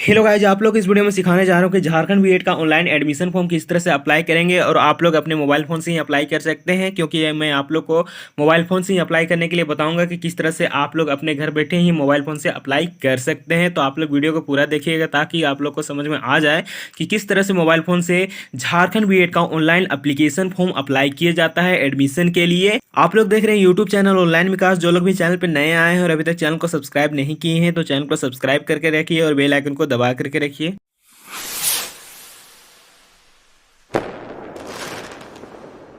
Hello guys, आप लोग इस वीडियो में सिखाने जा रहा हूँ कि झारखंड बीएड का ऑनलाइन एडमिशन फॉर्म किस तरह से अप्लाई करेंगे और आप लोग अपने मोबाइल फ़ोन से ही अप्लाई कर सकते हैं। क्योंकि मैं आप लोग को मोबाइल फ़ोन से ही अप्लाई करने के लिए बताऊंगा कि किस तरह से आप लोग अपने घर बैठे ही मोबाइल फ़ोन से अप्लाई कर सकते हैं। तो आप लोग वीडियो को पूरा देखिएगा ताकि आप लोग को समझ में आ जाए कि किस तरह से मोबाइल फ़ोन से झारखंड बीएड का ऑनलाइन एप्लीकेशन फॉर्म अप्लाई किया जाता है एडमिशन के लिए। आप लोग देख रहे हैं यूट्यूब चैनल ऑनलाइन विकास। जो लोग भी चैनल पर नए आए हैं और अभी तक चैनल को सब्सक्राइब नहीं किए हैं तो चैनल को सब्सक्राइब करके रखिए और बेल आइकन को दबा करके रखिए।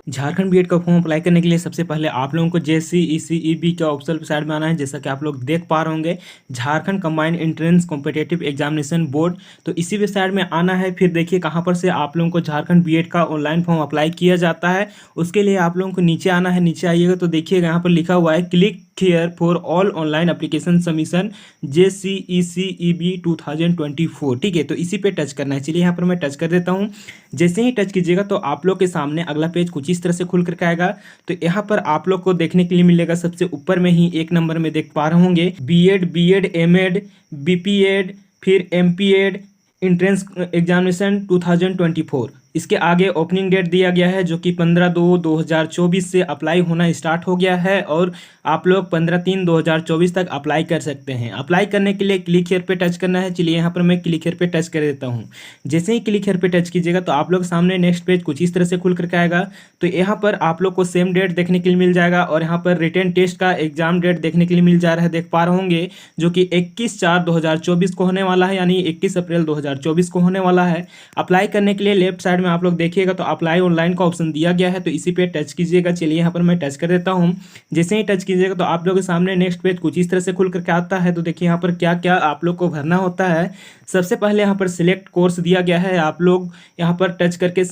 झारखंड बीएड का फॉर्म अप्लाई करने के लिए सबसे पहले आप लोगों को JCECEB का ऑफिशियल साइट में आना है। जैसा कि आप लोग देख पा रहे होंगे, Jharkhand combined entrance competitive examination board, तो इसी वेबसाइट में आना है। फिर देखिए कहाँ पर से आप लोगों को झारखंड बीएड का ऑनलाइन फॉर्म अप्लाई किया जाता है। उसके लिए आप लोगों को नीचे आना है। नीचे आइएगा तो देखिएगा यहाँ पर लिखा हुआ है click here for all online application submission JCECEB 2024। ठीक है, तो इसी पे टच करना है। चलिए यहाँ पर मैं टच कर देता हूँ। जैसे ही टच कीजिएगा तो आप लोग के सामने अगला पेज कुछ इस तरह से खुल करके आएगा। तो यहाँ पर आप लोग को देखने के लिए मिलेगा सबसे ऊपर में ही एक नंबर में देख पा रहे होंगे बीएड, एमएड, बीपीएड, फिर एमपीएड एंट्रेंस एग्जामिनेशन 2024। इसके आगे ओपनिंग डेट दिया गया है जो कि 15/2/2024 से अप्लाई होना स्टार्ट हो गया है और आप लोग 15/3/2024 तक अप्लाई कर सकते हैं। अप्लाई करने के लिए क्लिक हियर पे टच करना है। चलिए यहाँ पर मैं क्लिक हियर पे टच कर देता हूँ। जैसे ही क्लिक हियर पे टच कीजिएगा तो आप लोग सामने नेक्स्ट पेज कुछ इस तरह से खुल करके आएगा। तो यहाँ पर आप लोग को सेम डेट देखने के लिए मिल जाएगा और यहाँ पर रिटन टेस्ट का एग्जाम डेट देखने के लिए मिल जा रहा है, देख पा रहे होंगे, जो कि 21/4/2024 को होने वाला है, यानी 21 अप्रैल 2024 को होने वाला है। अप्लाई करने के लिए लेफ्ट साइड में आप लोग देखिएगा तो अप्लाई ऑनलाइन का ऑप्शन दिया गया है, तो इसी पे टच कीजिएगा। चलिए यहाँ पर मैं टच कर देता हूँ। जैसे ही टच कीजिएगा तो आप लोगों के सामने नेक्स्ट पेज कुछ इस तरह से खुल करके आता है। तो देखिए यहाँ पर क्या क्या आप लोग को भरना होता है। सबसे पहले यहाँ पर सिलेक्ट कोर्स दिया गया है। आप लोग यहाँ पर टच करके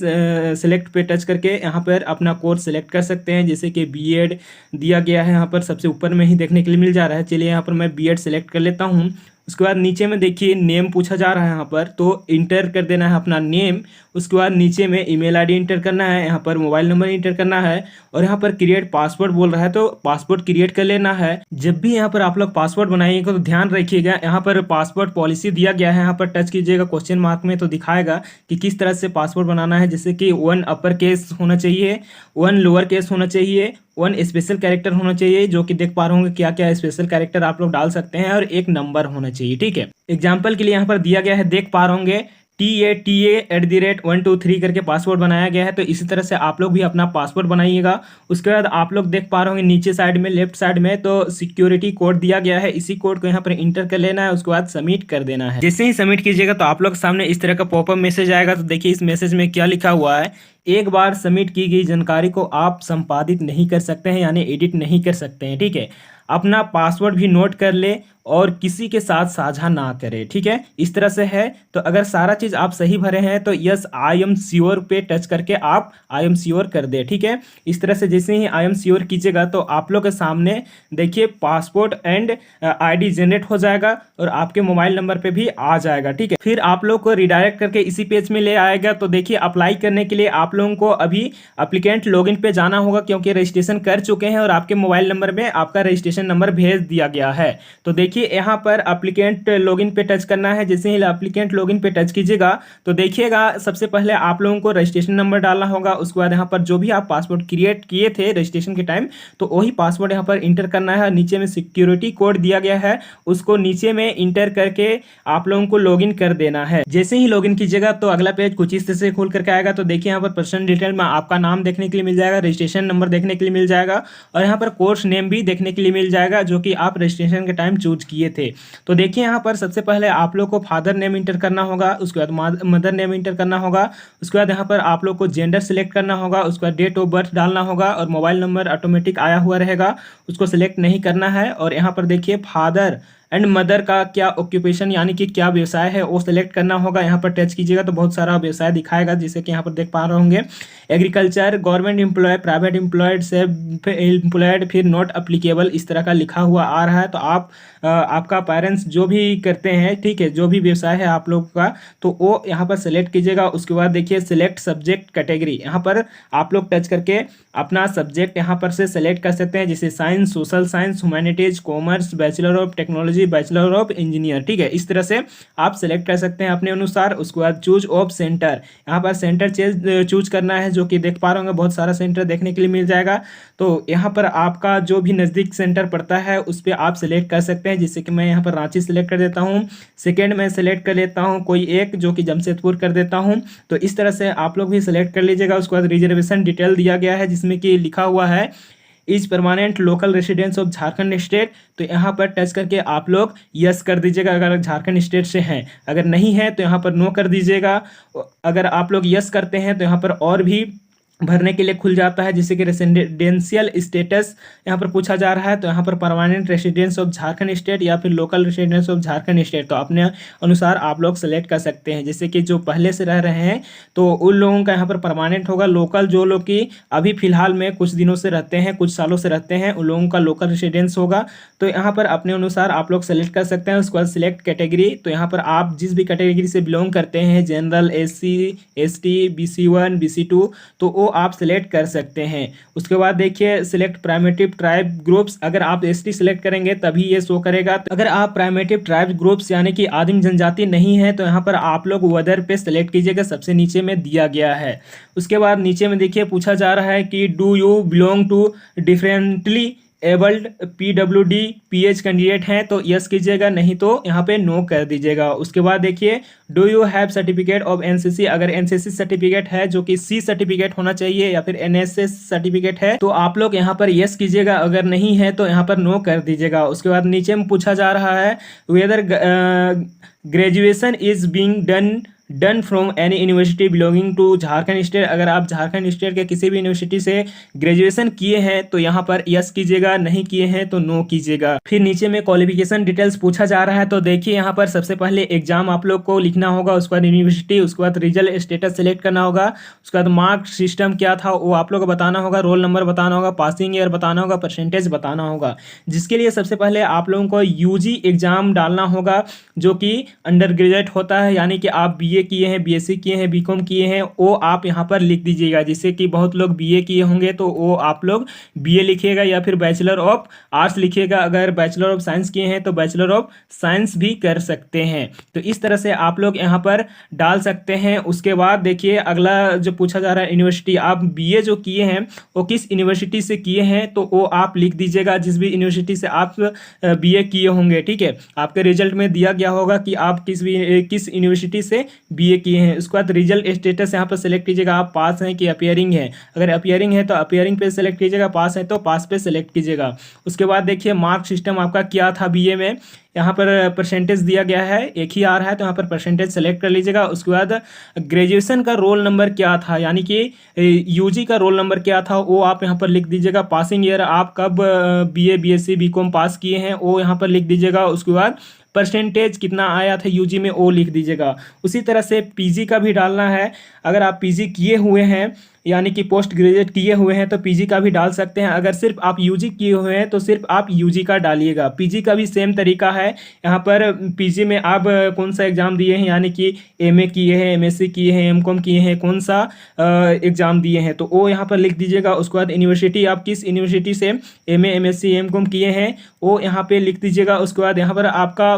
सिलेक्ट पे टच करके यहाँ पर अपना कोर्स सिलेक्ट कर सकते हैं। जैसे कि बीएड दिया गया है, यहाँ पर सबसे ऊपर में ही देखने के लिए मिल जा रहा है। चलिए यहाँ पर मैं बीएड सिलेक्ट कर लेता हूँ। उसके बाद नीचे में देखिए नेम पूछा जा रहा है, यहाँ पर तो इंटर कर देना है अपना नेम। उसके बाद नीचे में ईमेल आईडी इंटर करना है, यहाँ पर मोबाइल नंबर इंटर करना है और यहाँ पर क्रिएट पासवर्ड बोल रहा है तो पासवर्ड क्रिएट कर लेना है। जब भी यहाँ पर आप लोग पासवर्ड बनाइएगा तो ध्यान रखिएगा, यहाँ पर पासवर्ड पॉलिसी दिया गया है। यहाँ पर टच कीजिएगा क्वेश्चन मार्क में तो दिखाएगा कि किस तरह से पासवर्ड बनाना है। जैसे कि 1 अपर केस होना चाहिए, 1 लोअर केस होना चाहिए, 1 स्पेशल कैरेक्टर होना चाहिए, जो कि देख पा रहे होंगे क्या क्या स्पेशल कैरेक्टर आप लोग डाल सकते हैं, और एक नंबर होना चाहिए। ठीक है, एग्जाम्पल के लिए यहाँ पर दिया गया है, देख पा रहे होंगे TATA@123 करके पासवर्ड बनाया गया है। तो इसी तरह से आप लोग भी अपना पासवर्ड बनाइएगा। उसके बाद आप लोग देख पा रहे होंगे नीचे साइड में लेफ्ट साइड में तो सिक्योरिटी कोड दिया गया है। इसी कोड को यहाँ पर इंटर कर लेना है, उसके बाद सबमिट कर देना है। जैसे ही सबमिट कीजिएगा तो आप लोग सामने इस तरह का पॉपअप मैसेज आएगा। तो देखिए इस मैसेज में क्या लिखा हुआ है, एक बार सबमिट की गई जानकारी को आप संपादित नहीं कर सकते हैं, यानी एडिट नहीं कर सकते हैं। ठीक है, अपना पासवर्ड भी नोट कर ले और किसी के साथ साझा ना करें। ठीक है, इस तरह से है। तो अगर सारा चीज़ आप सही भरे हैं तो यस आई एम श्योर पे टच करके आप आई एम श्योर कर दे। ठीक है, इस तरह से जैसे ही आई एम श्योर कीजिएगा तो आप लोग के सामने देखिए पासपोर्ट एंड आईडी जनरेट हो जाएगा और आपके मोबाइल नंबर पे भी आ जाएगा। ठीक है, फिर आप लोग को रिडायरेक्ट करके इसी पेज में ले आएगा। तो देखिए अप्लाई करने के लिए आप लोगों को अभी एप्लीकेंट लॉगिन पे जाना होगा, क्योंकि रजिस्ट्रेशन कर चुके हैं और आपके मोबाइल नंबर में आपका रजिस्ट्रेशन नंबर भेज दिया गया है। तो देखिए यहाँ पर एप्लीकेंट लॉगिन पे टच करना है। जैसे ही एप्लीकेंट लॉगिन पे टच कीजिएगा तो देखिएगा सबसे पहले आप लोगों को रजिस्ट्रेशन नंबर डालना होगा। उसके बाद यहाँ पर जो भी आप पासवर्ड क्रिएट किए थे रजिस्ट्रेशन के टाइम तो वही पासवर्ड यहाँ पर इंटर करना है। नीचे में सिक्योरिटी कोड दिया गया है, उसको नीचे में इंटर करके आप लोगों को लॉगिन कर देना है। जैसे ही लॉगिन कीजिएगा तो अगला पेज कुछ इस तरह से खुल करके आएगा। तो देखिए यहाँ पर पर्सनल डिटेल में आपका नाम देखने के लिए मिल जाएगा, रजिस्ट्रेशन नंबर देखने के लिए मिल जाएगा और यहाँ पर कोर्स नेम भी देखने के लिए मिल जाएगा जो कि आप रजिस्ट्रेशन के टाइम चूज किए थे। तो देखिए यहाँ पर सबसे पहले आप लोग को फादर नेम इंटर करना होगा, उसके बाद मदर नेम इंटर करना होगा, उसके बाद यहाँ पर आप लोग को जेंडर सिलेक्ट करना होगा, उसके बाद डेट ऑफ बर्थ डालना होगा और मोबाइल नंबर ऑटोमेटिक आया हुआ रहेगा, उसको सिलेक्ट नहीं करना है। और यहाँ पर देखिए फादर एंड मदर का क्या ऑक्यूपेशन यानी कि क्या व्यवसाय है वो सिलेक्ट करना होगा। यहाँ पर टच कीजिएगा तो बहुत सारा व्यवसाय दिखाएगा, जैसे कि यहाँ पर देख पा रहे होंगे agriculture, government employ, private employed, self employed, फिर नॉट अप्लीकेबल इस तरह का लिखा हुआ आ रहा है। तो आप आपका पेरेंट्स जो भी करते हैं, ठीक है, जो भी व्यवसाय है आप लोग का तो वो यहाँ पर सेलेक्ट कीजिएगा। उसके बाद देखिए सिलेक्ट सब्जेक्ट कैटेगरी, यहाँ पर आप लोग टच करके अपना सब्जेक्ट यहाँ पर से सेलेक्ट कर सकते हैं, जैसे science, social science, humanities, commerce, bachelor of technology, technology, bachelor of engineer. ठीक है, इस तरह से आप सेलेक्ट कर सकते हैं अपने अनुसार। उसके बाद चूज ऑफ सेंटर, यहाँ पर सेंटर चूज करना है, जो कि देख पा रहे होंगे बहुत सारा सेंटर देखने के लिए मिल जाएगा। तो यहाँ पर आपका जो भी नज़दीक सेंटर पड़ता है उस पर आप सेलेक्ट कर सकते हैं। जैसे कि मैं यहाँ पर रांची सेलेक्ट कर देता हूँ, सेकेंड में सेलेक्ट कर लेता हूँ कोई एक, जो कि जमशेदपुर कर देता हूँ। तो इस तरह से आप लोग भी सेलेक्ट कर लीजिएगा। उसके बाद रिजर्वेशन डिटेल दिया गया है, जिसमें कि लिखा हुआ है is permanent local residence of Jharkhand state. तो यहाँ पर टच करके आप लोग यस कर दीजिएगा अगर झारखंड स्टेट से हैं। अगर नहीं है तो यहाँ पर नो कर दीजिएगा। अगर आप लोग यस करते हैं तो यहाँ पर और भी भरने के लिए खुल जाता है, जैसे कि रेसिडेंशियल स्टेटस यहाँ पर पूछा जा रहा है। तो यहाँ पर permanent residence of Jharkhand state या फिर local residence of Jharkhand state, तो अपने अनुसार आप लोग सेलेक्ट कर सकते हैं। जैसे कि जो पहले से रह रहे हैं तो उन लोगों का यहाँ पर परमानेंट होगा। लोकल जो लोग कि अभी फिलहाल में कुछ दिनों से रहते हैं, कुछ सालों से रहते हैं, उन लोगों का लोकल रेसिडेंस होगा। तो यहाँ पर अपने अनुसार आप लोग सेलेक्ट कर सकते हैं। उसके बाद सिलेक्ट कैटेगरी, तो यहाँ पर आप जिस भी कैटेगरी से बिलोंग करते हैं, general, SC, ST, BC1, BC2, तो वो आप सिलेक्ट कर सकते हैं। उसके बाद देखिए सिलेक्ट प्राइमेटिव ट्राइब ग्रुप्स, अगर आप ST सिलेक्ट करेंगे तभी ये शो करेगा। अगर आप प्राइमेटिव ट्राइब ग्रुप्स यानी कि आदिम जनजाति नहीं है तो यहाँ पर आप लोग वेदर पे सिलेक्ट कीजिएगा, सबसे नीचे में दिया गया है। उसके बाद नीचे में देखिए पूछा जा रहा है कि do you belong to differently abled PWD PH candidate हैं, तो यस कीजिएगा, नहीं तो यहाँ पे नो कर दीजिएगा। उसके बाद देखिए do you have certificate of NCC, अगर NCC सर्टिफिकेट है जो कि C सर्टिफिकेट होना चाहिए या फिर NSS सर्टिफिकेट है तो आप लोग यहाँ पर यस कीजिएगा, अगर नहीं है तो यहाँ पर नो कर दीजिएगा। उसके बाद नीचे में पूछा जा रहा है whether graduation is being done from any university belonging to Jharkhand state, अगर आप झारखंड स्टेट के किसी भी यूनिवर्सिटी से ग्रेजुएशन किए हैं तो यहाँ पर यस कीजिएगा, नहीं किए हैं तो नो कीजिएगा। फिर नीचे में क्वालिफिकेशन डिटेल्स पूछा जा रहा है। तो देखिए यहाँ पर सबसे पहले एग्जाम आप लोग को लिखना होगा, उसके बाद यूनिवर्सिटी, उसके बाद रिजल्ट स्टेटस सेलेक्ट करना होगा, उसके बाद मार्क सिस्टम क्या था वो आप लोग को बताना होगा, रोल नंबर बताना होगा, पासिंग ईयर बताना होगा, परसेंटेज बताना होगा। जिसके लिए सबसे पहले आप लोगों को UG एग्जाम डालना होगा, जो कि अंडर ग्रेजुएट होता है, यानी कि आप BA किए हैं, BSc किए हैं, BCom किए हैं, वो आप यहाँ पर लिख दीजिएगा। जैसे कि बहुत लोग BA किए होंगे तो वो आप लोग BA लिखिएगा, या फिर बैचलर ऑफ आर्ट्स लिखिएगा। अगर बैचलर ऑफ साइंस किए हैं तो बैचलर ऑफ साइंस भी कर सकते हैं। तो इस तरह से आप लोग यहाँ पर डाल सकते हैं। उसके बाद देखिए अगला जो पूछा जा रहा है यूनिवर्सिटी, आप BA जो किए हैं वो किस यूनिवर्सिटी से किए हैं तो वो आप लिख दीजिएगा, जिस भी यूनिवर्सिटी से आप BA किए होंगे। ठीक है, आपके रिजल्ट में दिया गया होगा कि आप किस यूनिवर्सिटी से BA किए हैं। उसके बाद रिजल्ट स्टेटस यहाँ पर सेलेक्ट कीजिएगा, आप पास हैं कि अपियरिंग है। अगर अपियरिंग है तो अपियरिंग पे सेलेक्ट कीजिएगा, पास है तो पास पे सेलेक्ट कीजिएगा। उसके बाद देखिए मार्क सिस्टम आपका क्या था BA में, यहाँ पर परसेंटेज दिया गया है, एक ही आ रहा है तो यहाँ पर परसेंटेज सेलेक्ट कर लीजिएगा। उसके बाद ग्रेजुएशन का रोल नंबर क्या था, यानी कि UG का रोल नंबर क्या था वो आप यहाँ पर लिख दीजिएगा। पासिंग ईयर आप कब BA BSc BCom पास किए हैं वो यहाँ पर लिख दीजिएगा। उसके बाद परसेंटेज कितना आया था UG में वो लिख दीजिएगा। उसी तरह से PG का भी डालना है, अगर आप PG किए हुए हैं यानी कि पोस्ट ग्रेजुएट किए हुए हैं तो PG का भी डाल सकते हैं। अगर सिर्फ आप UG किए हुए हैं तो सिर्फ आप UG का डालिएगा। PG का भी सेम तरीका है, यहाँ पर PG में आप कौन सा एग्ज़ाम दिए हैं, यानी कि MA किए हैं, MSc किए हैं, MCom किए हैं, कौन सा एग्ज़ाम दिए हैं तो वो यहाँ पर लिख दीजिएगा। उसके बाद यूनिवर्सिटी, आप किस यूनिवर्सिटी से MA MSc MCom किए हैं वो यहाँ पर लिख दीजिएगा। उसके बाद यहाँ पर आपका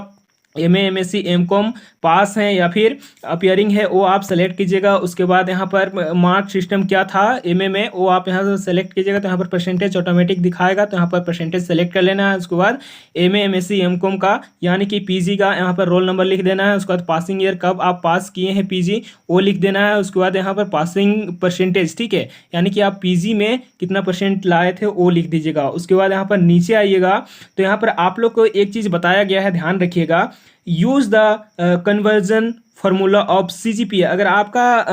MA MSc MCom पास हैं या फिर अपियरिंग है वो आप सेलेक्ट कीजिएगा। उसके बाद यहाँ पर मार्क सिस्टम क्या था MA में वो आप यहाँ से सेलेक्ट कीजिएगा, तो यहाँ पर परसेंटेज ऑटोमेटिक दिखाएगा तो यहाँ पर परसेंटेज सेलेक्ट कर लेना है। उसके बाद MA MSc MCom का यानी कि PG का यहाँ पर रोल नंबर लिख देना है। उसके बाद पासिंग ईयर कब आप पास किए हैं PG वो लिख देना है। उसके बाद यहाँ पर पासिंग परसेंटेज, ठीक है, यानी कि आप PG में कितना परसेंट लाए थे वो लिख दीजिएगा। उसके बाद यहाँ पर नीचे आइएगा तो यहाँ पर आप लोग को एक चीज़ बताया गया है, ध्यान रखिएगा, use the conversion formula of CGPA। अगर आपका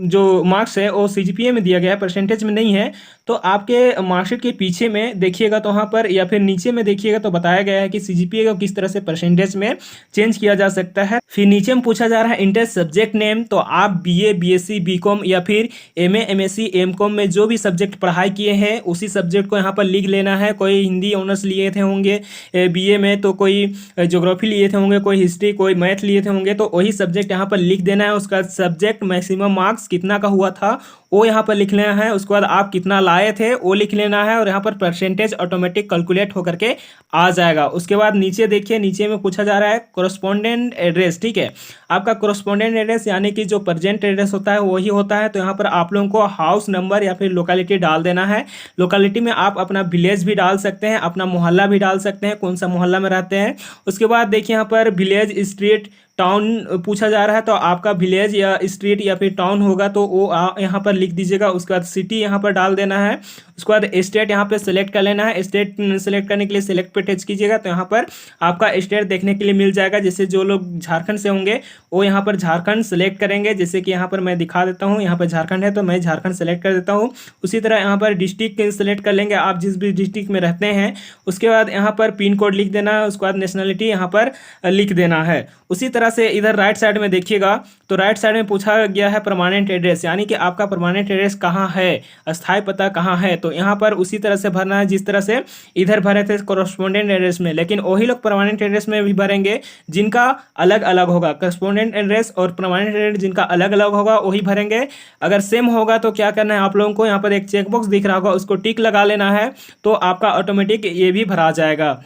जो मार्क्स है वो CGPA में दिया गया है, परसेंटेज में नहीं है, तो आपके मार्कशीट के पीछे में देखिएगा तो वहाँ पर या फिर नीचे में देखिएगा तो बताया गया है कि CGPA को किस तरह से परसेंटेज में चेंज किया जा सकता है। फिर नीचे में पूछा जा रहा है इंटर सब्जेक्ट नेम, तो आप BA BSc BCom या फिर MA MSc MCom में जो भी सब्जेक्ट पढ़ाई किए हैं उसी सब्जेक्ट को यहाँ पर लिख लेना है। कोई हिंदी ऑनर्स लिए थे होंगे BA में, तो कोई ज्योग्राफी लिए थे होंगे, कोई हिस्ट्री, कोई मैथ लिए थे होंगे, तो वही सब्जेक्ट यहाँ पर लिख देना है। उसका सब्जेक्ट मैक्सिमम मार्क्स कितना का हुआ था वो यहाँ पर लिख लेना है। उसके बाद आप कितना बढ़ाए थे वो लिख लेना है और यहाँ पर परसेंटेज ऑटोमेटिक कैलकुलेट होकर के आ जाएगा। उसके बाद नीचे देखिए, नीचे में पूछा जा रहा है कोरस्पोंडेंट एड्रेस। ठीक है, आपका कोरस्पोंडेंट एड्रेस यानी कि जो प्रेजेंट एड्रेस होता है वही होता है। तो यहाँ पर आप लोगों को हाउस नंबर या फिर लोकेलिटी डाल देना है। लोकेलिटी में आप अपना विलेज भी डाल सकते हैं, अपना मोहल्ला भी डाल सकते हैं, कौन सा मोहल्ला में रहते हैं। उसके बाद देखिए यहाँ पर विलेज, स्ट्रीट, टाउन पूछा जा रहा है, तो आपका विलेज या स्ट्रीट या फिर टाउन होगा तो वो यहाँ पर लिख दीजिएगा। उसके बाद सिटी यहाँ पर डाल देना है। उसके बाद स्टेट यहाँ पे सेलेक्ट कर लेना है। स्टेट सेलेक्ट करने के लिए सेलेक्ट पे टच कीजिएगा तो यहाँ पर आपका स्टेट देखने के लिए मिल जाएगा। जैसे जो लोग झारखंड से होंगे वो यहाँ पर झारखंड सेलेक्ट करेंगे। जैसे कि यहाँ पर मैं दिखा देता हूँ, यहाँ पर झारखंड है तो मैं झारखंड सेलेक्ट कर देता हूँ। उसी तरह यहाँ पर डिस्ट्रिक्ट सेलेक्ट कर लेंगे, आप जिस भी डिस्ट्रिक्ट में रहते हैं। उसके बाद यहाँ पर पिन कोड लिख देना है। उसके बाद नेशनलिटी यहाँ पर लिख देना है। उसी तरह से इधर राइट साइड में देखिएगा तो राइट साइड में पूछा गया है परमानेंट एड्रेस, यानी कि आपका परमानेंट एड्रेस कहाँ है, अस्थायी पता कहाँ है। तो यहाँ पर उसी तरह से भरना है जिस तरह से इधर भरे थे कोरस्पोंडेंट एड्रेस में, लेकिन वही लोग परमानेंट एड्रेस में भी भरेंगे जिनका अलग अलग होगा। कोरस्पोंडेंट एड्रेस और परमानेंट एड्रेस जिनका अलग अलग होगा वही भरेंगे। अगर सेम होगा तो क्या करना है आप लोगों को, यहाँ पर एक चेकबॉक्स दिख रहा होगा उसको टिक लगा लेना है, तो आपका ऑटोमेटिक ये भी भरा जाएगा।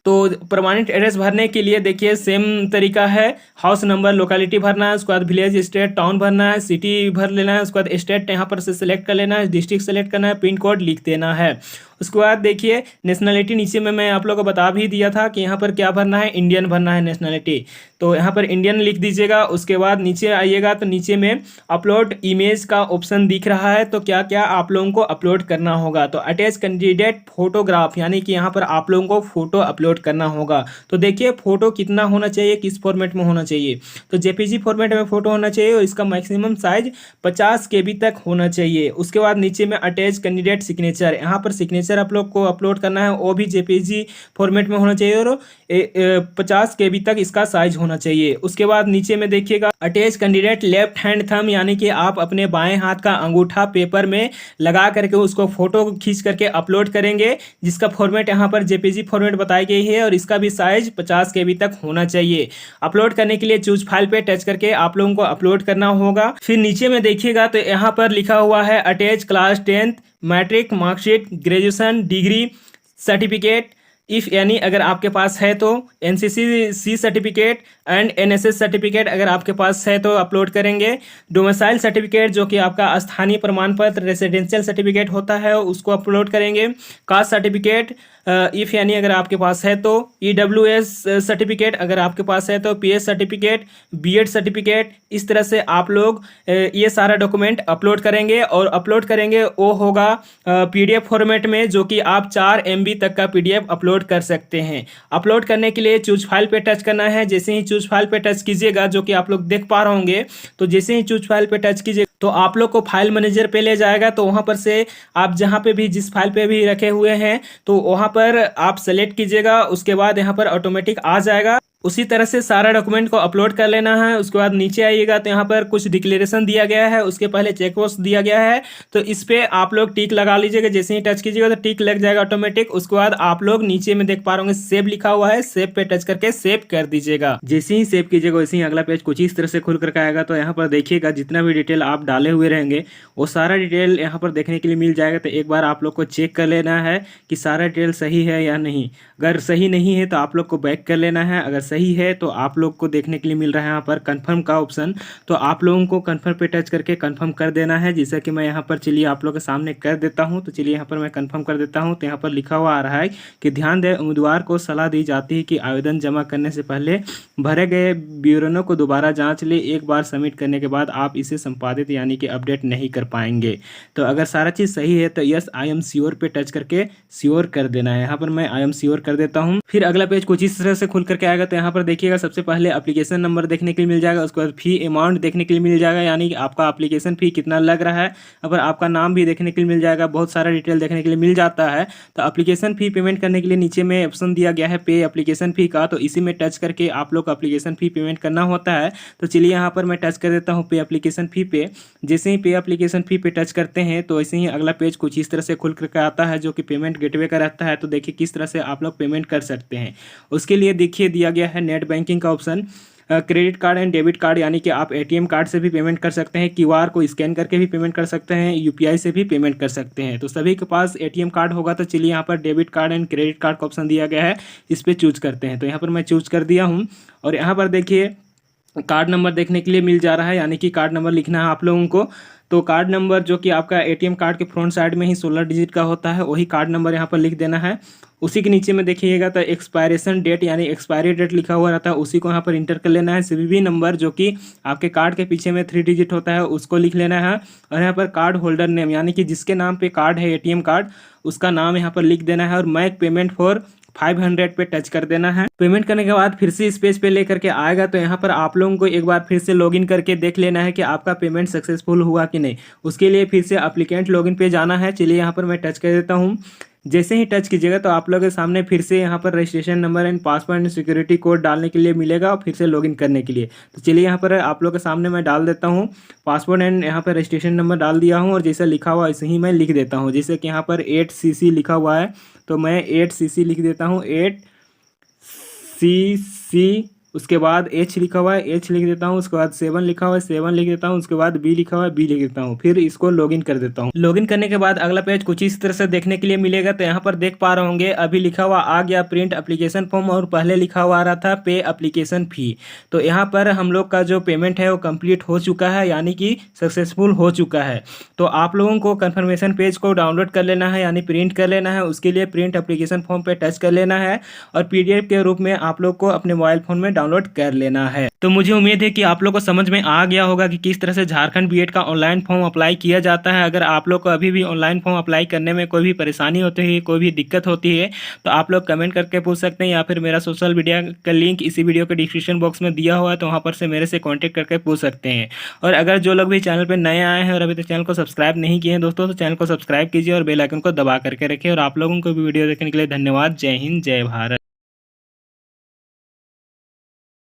तो परमानेंट एड्रेस भरने के लिए देखिए सेम तरीका है, हाउस नंबर, लोकेलिटी भरना है। उसके बाद विलेज, स्टेट, टाउन भरना है, सिटी भर लेना है। उसके बाद स्टेट यहाँ पर से सिलेक्ट कर लेना है, डिस्ट्रिक्ट सेलेक्ट करना है, पिन कोड लिख देना है। उसके बाद देखिए नेशनलिटी नीचे में मैं आप लोगों को बता भी दिया था कि यहाँ पर क्या भरना है, इंडियन भरना है नेशनलिटी। तो यहाँ पर इंडियन लिख दीजिएगा। उसके बाद नीचे आइएगा तो नीचे में अपलोड इमेज का ऑप्शन दिख रहा है। तो क्या क्या आप लोगों को अपलोड करना होगा, तो अटैच कैंडिडेट फोटोग्राफ, यानी कि यहाँ पर आप लोगों को फोटो अपलोड करना होगा। तो देखिए फोटो कितना होना चाहिए, किस फॉर्मेट में होना चाहिए, तो जेपीजी फॉर्मेट में फोटो होना चाहिए और इसका मैक्सिमम साइज 50 KB तक होना चाहिए। उसके बाद नीचे में अटैच कैंडिडेट सिग्नेचर, यहाँ पर सिग्नेचर आप लोग को अपलोड करना है, वो भी जेपीजी फॉर्मेट में होना चाहिए और 50 KB तक इसका साइज होना चाहिए। उसके बाद नीचे में देखिएगा attach candidate left hand thumb, यानी कि आप अपने बाएं हाथ का अंगूठा पेपर में लगा करके उसको फोटो खींच करके अपलोड करेंगे, जिसका फॉर्मेट यहाँ पर जेपीजी फॉर्मेट बताई गई है और इसका भी साइज 50 KB तक होना चाहिए। अपलोड करने के लिए चूज फाइल पे टच करके आप लोगों को अपलोड करना होगा। फिर नीचे में देखिएगा तो यहाँ पर लिखा हुआ है attach class 10th matric marksheet, graduation, degree certificate if यानी अगर आपके पास है तो, NCC certificate and NSS certificate अगर आपके पास है तो अपलोड करेंगे। डोमिसाइल सर्टिफिकेट जो कि आपका स्थानीय प्रमाण पत्र रेसिडेंशियल सर्टिफिकेट होता है उसको अपलोड करेंगे। कास्ट सर्टिफिकेट इफ़ यानी अगर आपके पास है तो, EWS सर्टिफिकेट अगर आपके पास है तो, PS सर्टिफिकेट, BEd सर्टिफिकेट, इस तरह से आप लोग ये सारा डॉक्यूमेंट अपलोड करेंगे। और अपलोड करेंगे वो होगा PDF फॉर्मेट में, जो कि आप 4 MB तक का PDF अपलोड कर सकते हैं। अपलोड करने के लिए चूज फाइल पे टच करना है। जैसे ही चूज फाइल पे टच कीजिएगा, जो कि आप लोग देख पा रहे होंगे, तो जैसे ही चूज फाइल पे टच कीजिएगा तो आप लोग को फाइल मैनेजर पे ले जाएगा। तो वहाँ पर से आप जहाँ पे भी जिस फाइल पे भी रखे हुए हैं तो वहाँ पर आप सेलेक्ट कीजिएगा। उसके बाद यहाँ पर ऑटोमेटिक आ जाएगा। उसी तरह से सारा डॉक्यूमेंट को अपलोड कर लेना है। उसके बाद नीचे आइएगा तो यहाँ पर कुछ डिक्लेरेशन दिया गया है, उसके पहले चेकबॉक्स दिया गया है, तो इस पे आप लोग टिक लगा लीजिएगा। जैसे ही टच कीजिएगा तो टिक लग जाएगा ऑटोमेटिक। उसके बाद आप लोग नीचे में देख पा रहे होंगे सेव लिखा हुआ है, सेव पे टच करके सेव कर दीजिएगा। जैसे ही सेव कीजिएगा वैसे ही अगला पेज कुछ इस तरह से खुल करके आएगा। तो यहाँ पर देखिएगा जितना भी डिटेल आप डाले हुए रहेंगे वो सारा डिटेल यहाँ पर देखने के लिए मिल जाएगा। तो एक बार आप लोग को चेक कर लेना है कि सारा डिटेल सही है या नहीं। अगर सही नहीं है तो आप लोग को बैक कर लेना है, अगर सही है तो आप लोग को देखने के लिए मिल रहा है यहाँ पर कंफर्म का ऑप्शन। तो आप लोगों को कंफर्म पे टच करके कंफर्म कर देना है। जैसा कि मैं यहाँ पर चलिए आप लोगों के सामने कर देता हूँ। तो चलिए यहाँ पर मैं कंफर्म कर देता हूँ। तो यहाँ पर लिखा हुआ आ रहा है कि ध्यान दें, उम्मीदवार को सलाह दी जाती है कि आवेदन जमा करने से पहले भरे गए विवरणों को दोबारा जाँच ले। एक बार सबमिट करने के बाद आप इसे संपादित यानी कि अपडेट नहीं कर पाएंगे। तो अगर सारा चीज़ सही है तो यस आई एम श्योर पे टच करके श्योर कर देना है। यहाँ पर मैं आई एम श्योर कर देता हूँ। फिर अगला पेज कुछ इस तरह से खुल करके आएगा। तो यहाँ पर देखिएगा सबसे पहले एप्लीकेशन नंबर देखने के लिए मिल जाएगा। उसके बाद फी अमाउंट देखने के लिए मिल जाएगा, यानी कि आपका एप्लीकेशन फ़ी कितना लग रहा है। अगर आपका नाम भी देखने के लिए मिल जाएगा, बहुत सारा डिटेल देखने के लिए मिल जाता है। तो एप्लीकेशन फ़ी पेमेंट करने के लिए नीचे में ऑप्शन दिया गया है पे एप्लीकेशन फ़ी का, तो इसी में टच करके आप लोग को एप्लीकेशन फ़ी पेमेंट करना होता है। तो चलिए यहाँ पर मैं टच कर देता हूँ पे एप्लीकेशन फ़ी पे। जैसे ही पे एप्लीकेशन फ़ी पे टच करते हैं तो ऐसे ही अगला पेज कुछ इस तरह से खुल करके आता है, जो कि पेमेंट गेटवे का रहता है। तो देखिए किस तरह से आप लोग पेमेंट कर सकते हैं। उसके लिए देखिए दिया गया है नेट बैंकिंग का option. Credit card and debit card, यानी कि आप एटीएम कार्ड से भी पेमेंट कर सकते हैं, क्यूआर को स्कैन करके भी पेमेंट कर सकते हैं, यूपीआई से भी पेमेंट कर सकते हैं। तो सभी के पास एटीएम कार्ड होगा तो चलिए यहाँ पर debit card and credit card का ऑप्शन दिया गया है, इस पर चूज करते हैं। तो यहाँ पर मैं चूज कर दिया हूँ और यहाँ पर देखिए कार्ड नंबर देखने के लिए मिल जा रहा है, यानी कि कार्ड नंबर लिखना है आप लोगों को। तो कार्ड नंबर जो कि आपका एटीएम कार्ड के फ्रंट साइड में ही 16 डिजिट का होता है, वही कार्ड नंबर यहाँ पर लिख देना है। उसी के नीचे में देखिएगा तो एक्सपायरेशन डेट यानी एक्सपायरी डेट लिखा हुआ रहता है, उसी को यहाँ पर इंटर कर लेना है। सीवीवी नंबर जो कि आपके कार्ड के पीछे में 3 डिजिट होता है, उसको लिख लेना है। और यहाँ पर कार्ड होल्डर नेम यानी कि जिसके नाम पे कार्ड है एटीएम कार्ड, उसका नाम यहाँ पर लिख देना है और मेक पेमेंट फॉर 500 पे टच कर देना है। पेमेंट करने के बाद फिर से इस पेज पे लेकर के आएगा, तो यहाँ पर आप लोगों को एक बार फिर से लॉगिन करके देख लेना है कि आपका पेमेंट सक्सेसफुल हुआ कि नहीं। उसके लिए फिर से एप्लीकेंट लॉगिन पे जाना है। चलिए यहाँ पर मैं टच कर देता हूँ। जैसे ही टच कीजिएगा तो आप लोगों के सामने फिर से यहाँ पर registration number and password and security code डालने के लिए मिलेगा और फिर से लॉगिन करने के लिए। तो चलिए यहाँ पर आप लोगों के सामने मैं डाल देता हूँ पासवर्ड एंड यहाँ पर रजिस्ट्रेशन नंबर डाल दिया हूँ और जैसा लिखा हुआ ऐसे ही मैं लिख देता हूँ। जैसे कि यहाँ पर 8cc लिखा हुआ है तो मैं 8cc लिख देता हूँ, 8cc। उसके बाद H लिखा हुआ है, H लिख देता हूँ। उसके बाद 7 लिखा हुआ है, 7 लिख देता हूँ। उसके बाद B लिखा हुआ है, B लिख देता हूँ। फिर इसको लॉगिन कर देता हूँ। लॉगिन करने के बाद अगला पेज कुछ इस तरह से देखने के लिए मिलेगा। तो यहाँ पर देख पा रहे होंगे अभी लिखा हुआ आ गया प्रिंट एप्लीकेशन फॉर्म और पहले लिखा हुआ आ रहा था पे एप्लीकेशन फी। तो यहाँ पर हम लोग का जो पेमेंट है वो कंप्लीट हो चुका है, यानी कि सक्सेसफुल हो चुका है। तो आप लोगों को कन्फर्मेशन पेज को डाउनलोड कर लेना है, यानी प्रिंट कर लेना है। उसके लिए प्रिंट एप्लीकेशन फॉर्म पे टच कर लेना है और पीडीएफ के रूप में आप लोग को अपने मोबाइल फोन में डाउनलोड कर लेना है। तो मुझे उम्मीद है कि आप लोग को समझ में आ गया होगा कि किस तरह से झारखंड बीएड का ऑनलाइन फॉर्म अप्लाई किया जाता है। अगर आप लोग को अभी भी ऑनलाइन फॉर्म अप्लाई करने में कोई भी परेशानी होती है, कोई भी दिक्कत होती है, तो आप लोग कमेंट करके पूछ सकते हैं, या फिर मेरा सोशल मीडिया का लिंक इसी वीडियो के डिस्क्रिप्शन बॉक्स में दिया हुआ है, तो वहाँ पर से मेरे से कॉन्टैक्ट करके पूछ सकते हैं। और अगर जो लोग भी चैनल पर नए आए हैं और अभी तक चैनल को सब्सक्राइब नहीं किए हैं दोस्तों, तो चैनल को सब्सक्राइब कीजिए और बेल आइकन को दबा करके रखिए। और आप लोगों को भी वीडियो देखने के लिए धन्यवाद। जय हिंद, जय भारत।